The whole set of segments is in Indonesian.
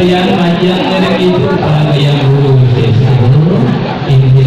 yang majang dari itu pada yang guru desa ini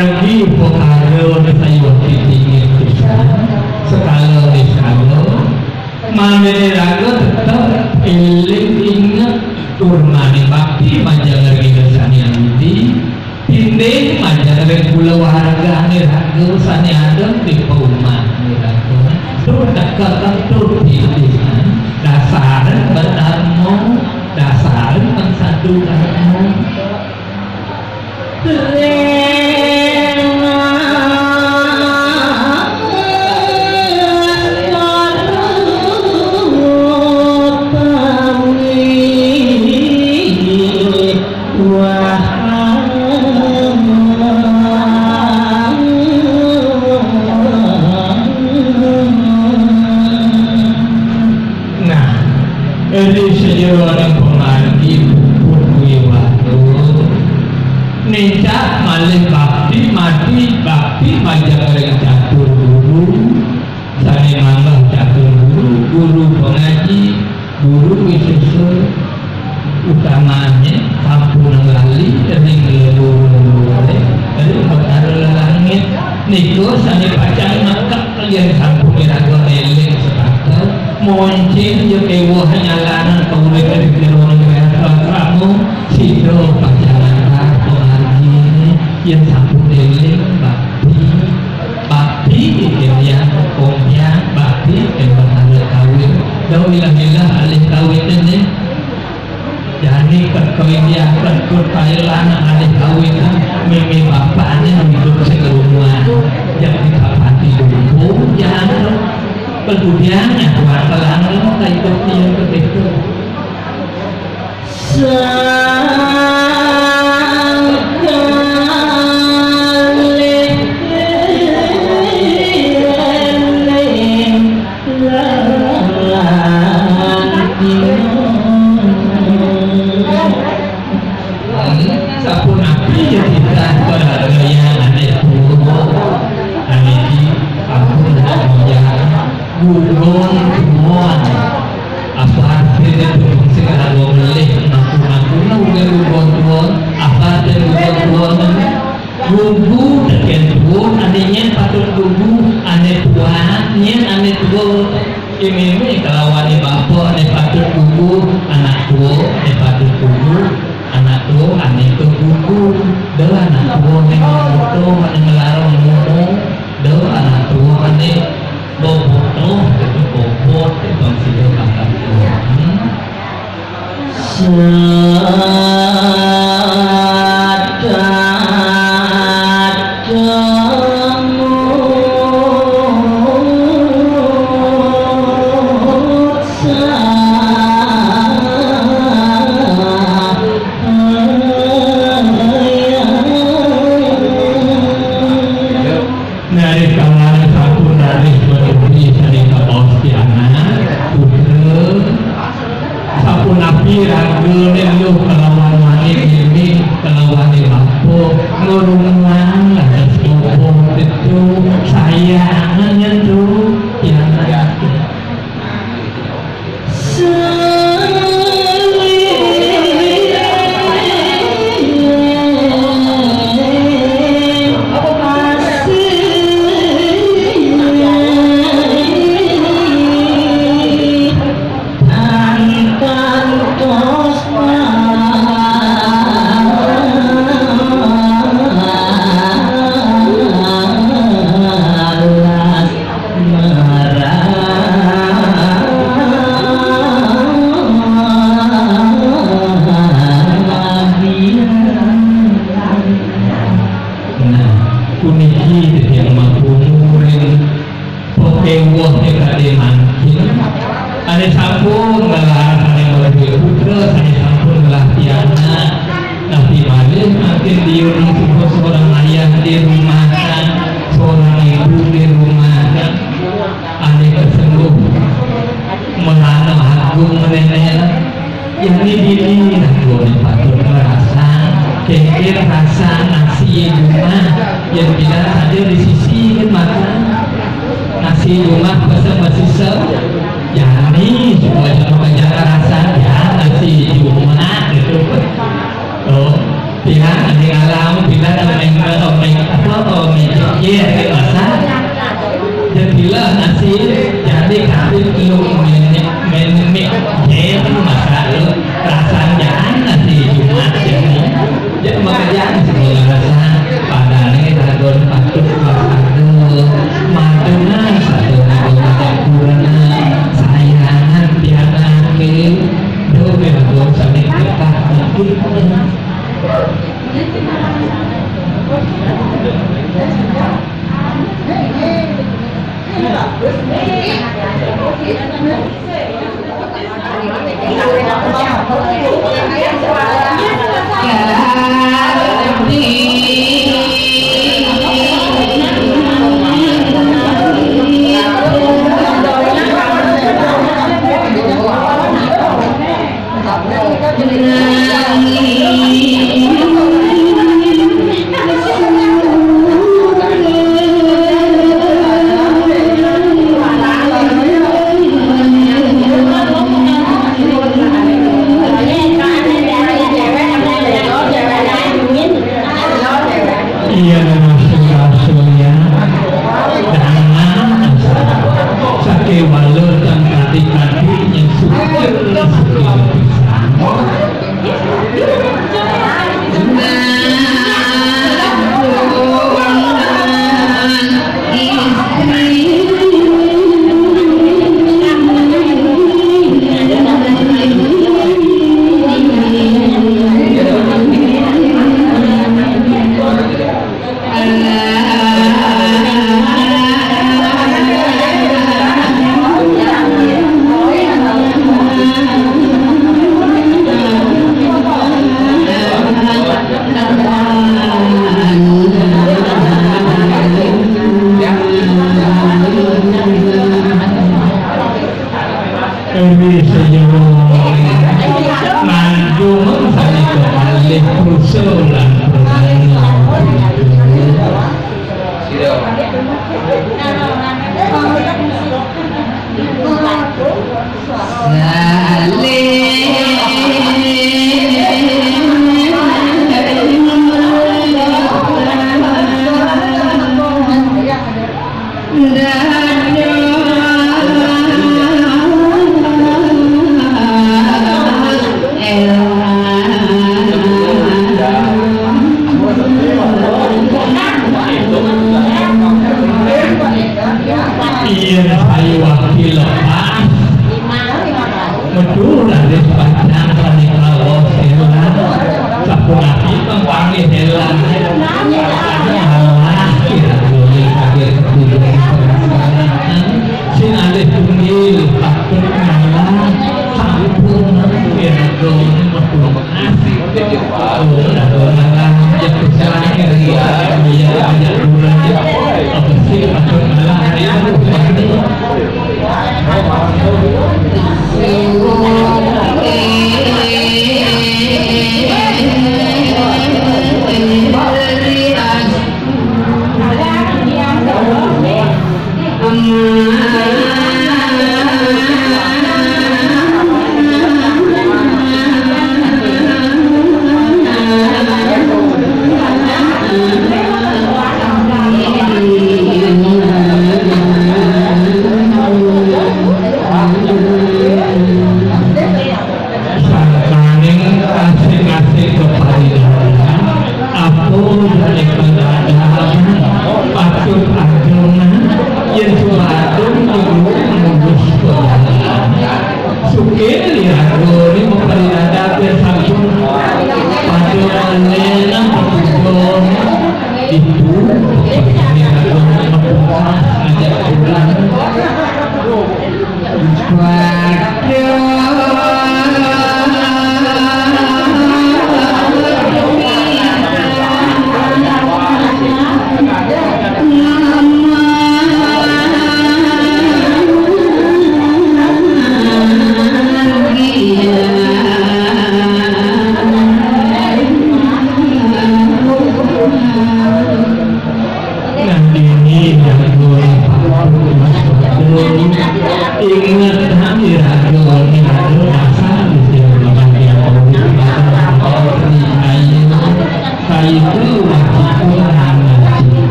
margi pokaro na tayo titingin pisan sekalo di sekalo mandiri raga tetap eling ingat turmani bakti manjalari dasani andi tindih manjalari kula warga ni raga sani adem di peumah ni raga tur dekat tur tindih dasaran berdarmo dasaran pensadu darmo Ninca malih bakti mati bakti majaring catur guru sane mambah catur guru pengaji guru wisusul utamanya sampun lali ring leluhur dari perkara langit niku sane bacaan makak kalian sampun iraga eling sekatel moncing yo ewo nyalanan kaulih dari kira kamu sido pacaran yang sampun eling bakti yang komnya bakti yang berhasil kawin daulilah alih kawin ini jadi kekawin dia kekut Thailand alih kawin mimi bapaknya hidup sekelumuan yang dikapati dulu jangan kemudiannya bakalan hidup dia begitu gugu dan tuan adanya patut gugu ane tuannya ane tua ini kelawan bapak ane patut gugu anak tua ane patut gugu anak tua ane ke gugu dah anak tua ane ane melarang muda dah anak tua ane boboto itu bobot itu sudah kakak tua pihak di alam pihak yang apa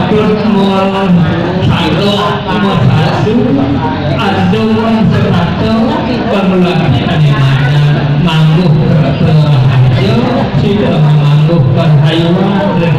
patut mual satu mual satu adungan serata pengelaki animanya mangguh terhaja tidak memangguhkan haywan dan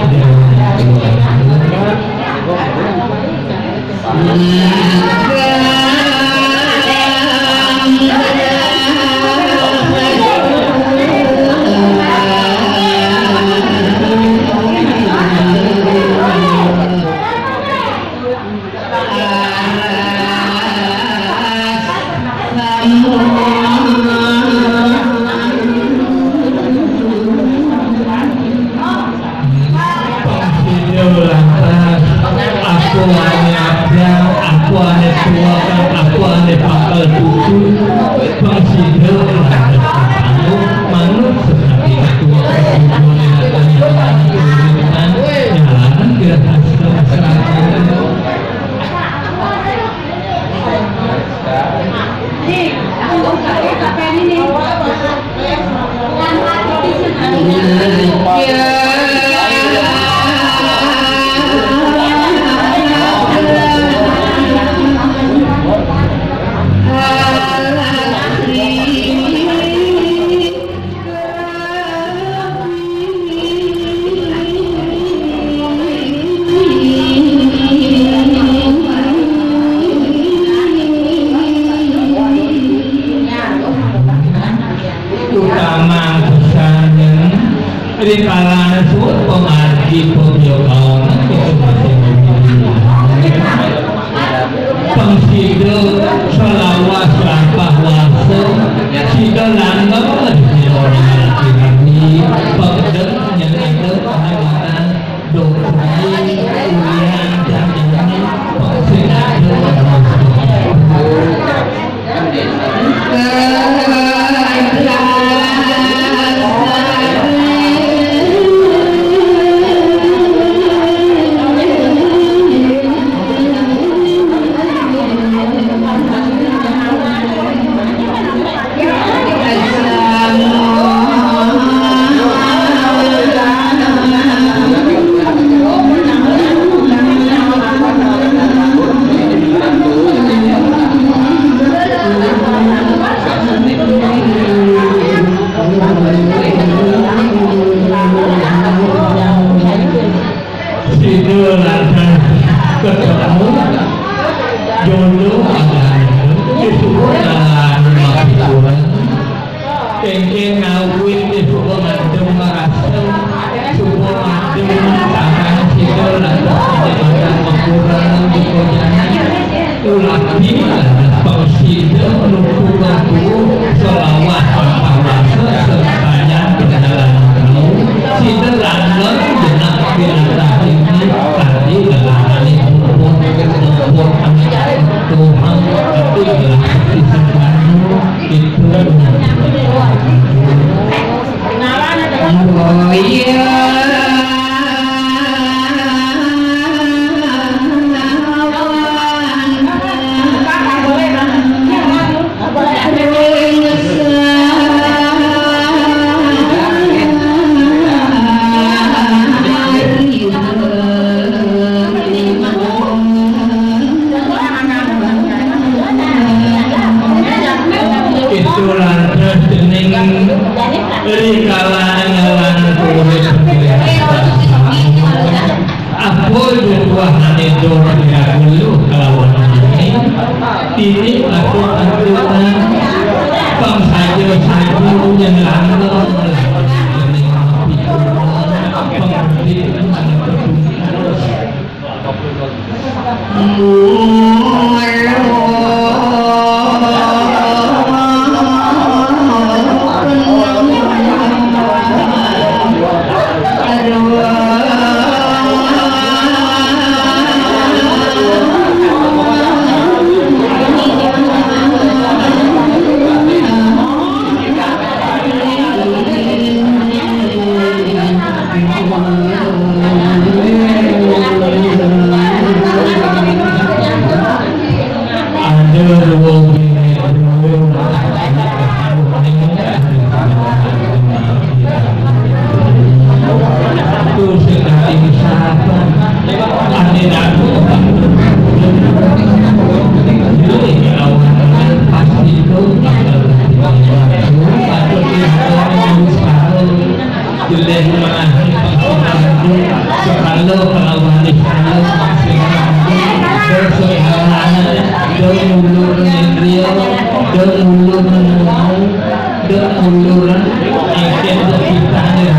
uluran ikan kita nih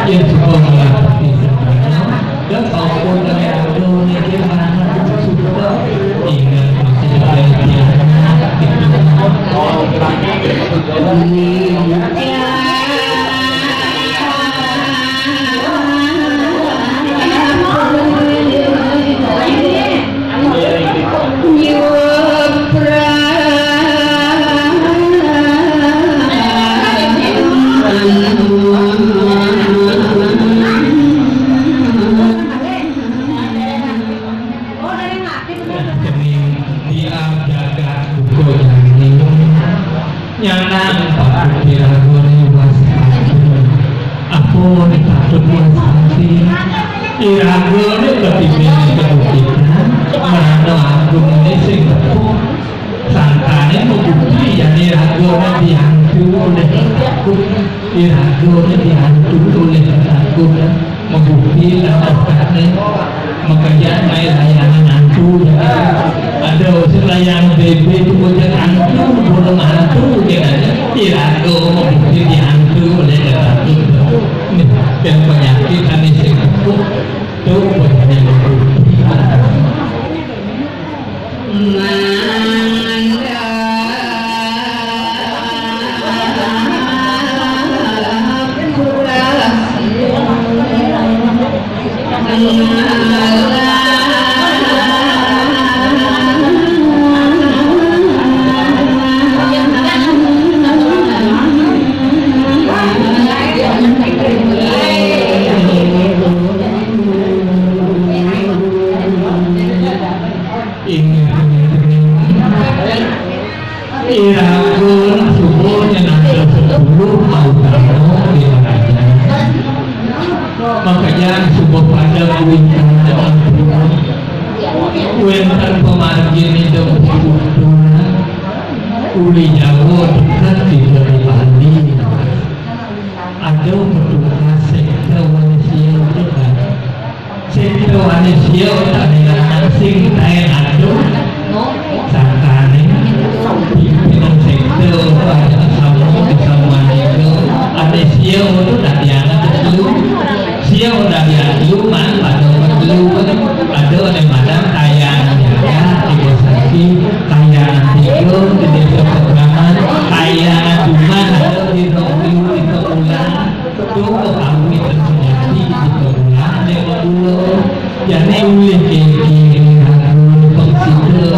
yang suka mengerti dan kalau dari aku nih kita suka ingat masih Iragone ketibin kebukitan merano agung ini sing tepuk sangkane membukti ya iragone dihantu oleh takut iragone dihantu oleh takut membukti takutnya makanya main layanan hantu ada usia layanan BB itu bukan hantu belum hantu iragone membukti dihantu oleh takut dan penyakit aneh sing tepuk itu banyak membukti Iragone subuhnya nanti 10 mau tahu di mana makanya subuh pada winter pemargin itu uli Jawa dekat di Bali ada petugas sektor manusia juga sektor manusia tadi asing lain ada sangkane pimpinan sektor ada sama itu ada siau itu dari anak dulu siau dari dulu man pada dulu ada yang madam kaya ya ibu sakti kaya itu di desa peperangan kaya cuma ada di Ronggil di Kebulan itu kami tersenyati di Kebulan yang dulu jadi oleh kiri pengsider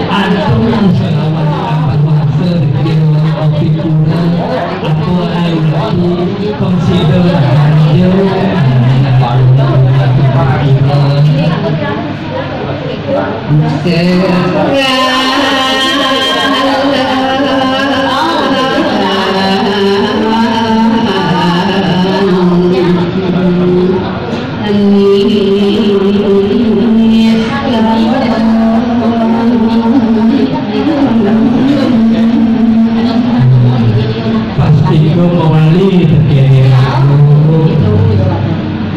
atau selawat apa bahasa di kopi kurang atau air pengsider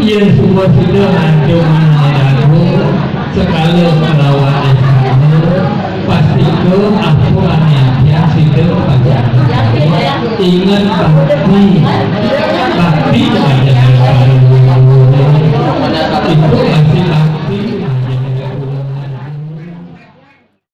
yang semua sudah ada mengenai sekali merawat pasti itu aku anaknya sudah baca ingat bakti itu